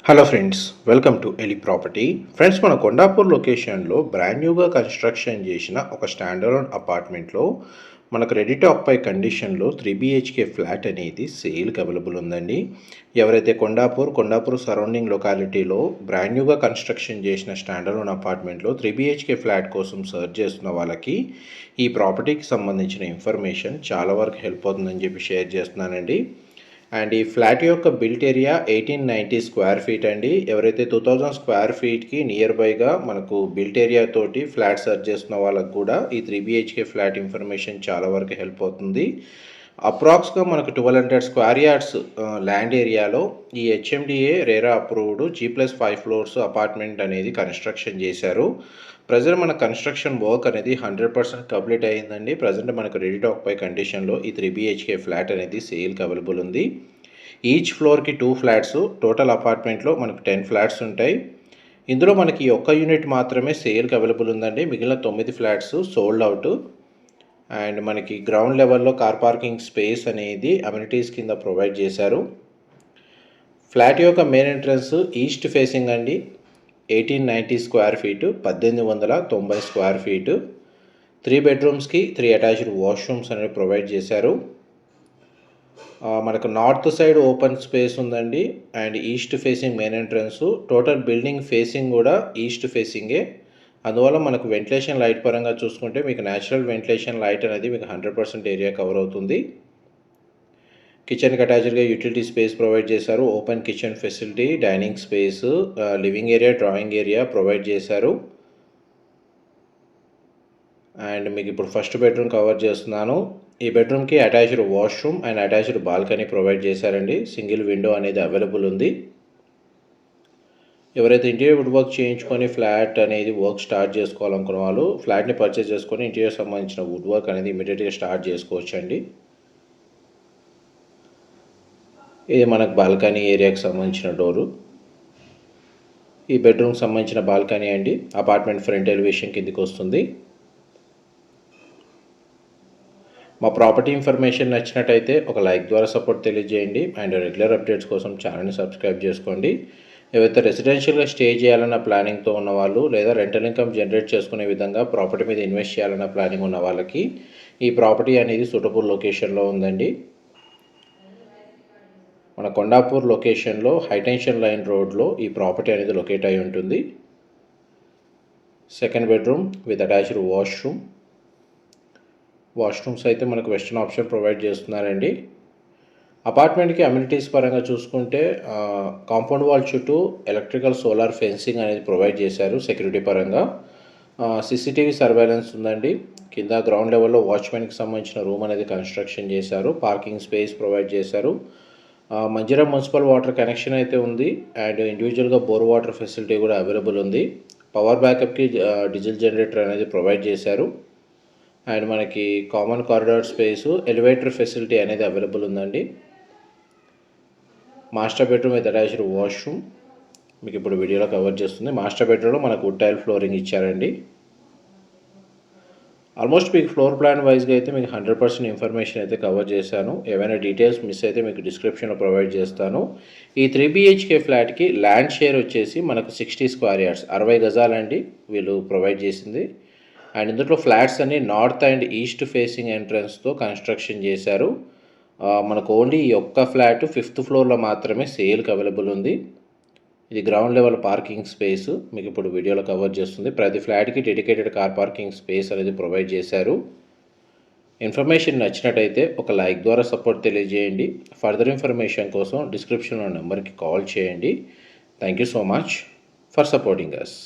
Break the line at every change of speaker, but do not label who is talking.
Hello friends, welcome to Eli property. Friends, మన కొండాపూర్ లొకేషన్లో brand న్యూగా కన్స్ట్రక్షన్ చేసిన ఒక స్టాండర్డ్ అపార్ట్మెంట్లో మనకు రెడీ టు ఆక్యుపై కండిషన్లో 3 BHK ఫ్లాట్ అనేది సేల్కి అవైలబుల్ ఉందండి. ఎవరైతే కొండాపూర్ సరౌండింగ్ లొకాలిటీలో బ్రాండ్ న్యూగా కన్స్ట్రక్షన్ చేసిన స్టాండర్డ్ అపార్ట్మెంట్లో 3 BHK ఫ్లాట్ కోసం సర్చ్ చేస్తున్న వాళ్ళకి ఈ ప్రాపర్టీకి సంబంధించిన ఇన్ఫర్మేషన్ చాలా వరకు హెల్ప్ అవుతుందని చెప్పి షేర్ చేస్తున్నానండి. అండ్ ఈ ఫ్లాట్ యొక్క బిల్ట్ ఏరియా 1890 స్క్వేర్ ఫీట్ అండి. ఎవరైతే 2000 స్క్వేర్ ఫీట్కి నియర్ బైగా మనకు బిల్ట్ ఏరియా తోటి ఫ్లాట్ సర్చ్ చేస్తున్న వాళ్ళకు కూడా ఈ 3 BHK ఫ్లాట్ ఇన్ఫర్మేషన్ చాలా వరకు హెల్ప్ అవుతుంది. అప్రాక్స్గా మనకు 1200 స్క్వేర్ యార్డ్స్ ల్యాండ్ ఏరియాలో ఈ HMDA RERA approved G+5 floors apartment అనేది కన్స్ట్రక్షన్ చేశారు. ప్రజెంట్ మన కన్స్ట్రక్షన్ వర్క్ అనేది 100% కంప్లీట్ అయ్యిందండి. ప్రజెంట్ మనకు రెడీ టు ఆక్యుపై కండిషన్లో ఈ 3 BHK ఫ్లాట్ అనేది సేల్కి అవైలబుల్ ఉంది. ఈచ్ ఫ్లోర్కి 2 ఫ్లాట్స్, టోటల్ అపార్ట్మెంట్లో మనకు 10 ఫ్లాట్స్ ఉంటాయి. ఇందులో మనకి ఒక్క యూనిట్ మాత్రమే సేల్కి అవైలబుల్ ఉందండి. మిగిలిన 9 ఫ్లాట్స్ సోల్డ్ అవుట్. అండ్ మనకి గ్రౌండ్ లెవెల్లో కార్ పార్కింగ్ స్పేస్ అనేది అమ్యూనిటీస్ కింద ప్రొవైడ్ చేశారు. ఫ్లాట్ యొక్క మెయిన్ ఎంట్రన్స్ ఈస్ట్ ఫేసింగ్ అండి. 1890 square feet, 1890 square feet. 3 బెడ్రూమ్స్కి 3 attached washrooms అనేవి ప్రొవైడ్ చేశారు. మనకు నార్త్ సైడ్ ఓపెన్ స్పేస్ ఉందండి. And east facing main entrance. Total building facing కూడా ఈస్ట్ ఫేసింగే. అందువల్ల మనకు వెంటిలేషన్ లైట్ పరంగా చూసుకుంటే మీకు న్యాచురల్ వెంటిలేషన్ లైట్ అనేది మీకు 100% ఏరియా కవర్ అవుతుంది. కిచెన్కి అటాచ్డ్గా యూటిలిటీ స్పేస్ ప్రొవైడ్ చేశారు. Open kitchen facility, dining space, living area, drawing area provide చేశారు. అండ్ మీకు ఇప్పుడు ఫస్ట్ బెడ్రూమ్ కవర్ చేస్తున్నాను. ఈ బెడ్రూమ్కి attached washroom and attached balcony provide చేశారండి. సింగిల్ విండో అనేది అవైలబుల్ ఉంది. ఎవరైతే ఇంటీరియర్ వుడ్ వర్క్ చేయించుకొని ఫ్లాట్ అనేది వర్క్ స్టార్ట్ చేసుకోవాలనుకున్న వాళ్ళు ఫ్లాట్ని పర్చేస్ చేసుకొని ఇంటీరియర్ సంబంధించిన వుడ్ వర్క్ అనేది ఇమీడియట్గా స్టార్ట్ చేసుకోవచ్చు అండి. ఇది మనకు బాల్కనీ ఏరియాకి సంబంధించిన డోరు. ఈ బెడ్రూమ్కి సంబంధించిన బాల్కనీ అండి. అపార్ట్మెంట్ ఫ్రంట్ ఎలివేషన్ కిందికి వస్తుంది. మా ప్రాపర్టీ ఇన్ఫర్మేషన్ నచ్చినట్టయితే ఒక లైక్ ద్వారా సపోర్ట్ తెలియజేయండి. అండ్ రెగ్యులర్ అప్డేట్స్ కోసం ఛానల్ని సబ్స్క్రైబ్ చేసుకోండి. ఏవైతే రెసిడెన్షియల్గా స్టే చేయాలన్న ప్లానింగ్తో ఉన్న వాళ్ళు లేదా రెంటల్ ఇన్కమ్ జనరేట్ చేసుకునే విధంగా ప్రాపర్టీ మీద ఇన్వెస్ట్ చేయాలన్న ప్లానింగ్ ఉన్న వాళ్ళకి ఈ ప్రాపర్టీ అనేది సూటబుల్ లొకేషన్లో ఉందండి. మన కొండాపూర్ లొకేషన్లో హైటెన్షన్ లైన్ రోడ్లో ఈ ప్రాపర్టీ అనేది లొకేట్ అయి ఉంటుంది. Second bedroom with attached washrooms అయితే మనకు వెస్టర్న్ ఆప్షన్ ప్రొవైడ్ చేస్తున్నారండి. అపార్ట్మెంట్కి అమ్యూనిటీస్ పరంగా చూసుకుంటే కాంపౌండ్ వాల్ చుట్టూ ఎలక్ట్రికల్ సోలార్ ఫెన్సింగ్ అనేది ప్రొవైడ్ చేశారు. సెక్యూరిటీ పరంగా CCTV సర్వేలెన్స్ ఉందండి. కింద గ్రౌండ్ లెవెల్లో వాచ్మెన్కి సంబంధించిన రూమ్ అనేది కన్స్ట్రక్షన్ చేశారు. పార్కింగ్ స్పేస్ ప్రొవైడ్ చేశారు. మంజీరా మున్సిపల్ వాటర్ కనెక్షన్ అయితే ఉంది. అండ్ ఇండివిజువల్గా బోర్ వాటర్ ఫెసిలిటీ కూడా అవైలబుల్ ఉంది. పవర్ బ్యాకప్కి డీజిల్ జనరేటర్ అనేది ప్రొవైడ్ చేశారు. అండ్ మనకి common corridor space, elevator facility అనేది అవైలబుల్ ఉందండి. Master bedroom with attached washroom మీకు ఇప్పుడు వీడియోలో కవర్ చేస్తుంది. మాస్టర్ బెడ్రూమ్లో మనకు వుడ్ టైల్ ఫ్లోరింగ్ ఇచ్చారండి. ఆల్మోస్ట్ మీకు ఫ్లోర్ ప్లాన్ వైజ్గా అయితే మీకు 100% ఇన్ఫర్మేషన్ అయితే కవర్ చేశాను. ఏవైనా డీటెయిల్స్ మిస్ అయితే మీకు డిస్క్రిప్షన్లో ప్రొవైడ్ చేస్తాను. ఈ 3 BHK ఫ్లాట్కి ల్యాండ్ షేర్ వచ్చేసి మనకు 60 స్క్వేర్ యార్డ్స్, 60 గజాలండి వీళ్ళు ప్రొవైడ్ చేసింది. అండ్ ఇందులో ఫ్లాట్స్ అన్ని నార్త్ అండ్ ఈస్ట్ ఫేసింగ్ ఎంట్రన్స్తో కన్స్ట్రక్షన్ చేశారు. మనకు ఓన్లీ ఈ ఒక్క ఫ్లాట్ 5th ఫ్లోర్లో మాత్రమే సేల్కి అవైలబుల్ ఉంది. ఇది గ్రౌండ్ లెవెల్ పార్కింగ్ స్పేస్ మీకు ఇప్పుడు వీడియోలో కవర్ చేస్తుంది. ప్రతి ఫ్లాట్కి డెడికేటెడ్ కార్ పార్కింగ్ స్పేస్ అనేది ప్రొవైడ్ చేశారు. ఇన్ఫర్మేషన్ నచ్చినట్టయితే ఒక లైక్ ద్వారా సపోర్ట్ తెలియజేయండి. ఫర్దర్ ఇన్ఫర్మేషన్ కోసం డిస్క్రిప్షన్లో నెంబర్కి కాల్ చేయండి. Thank you so much for supporting us.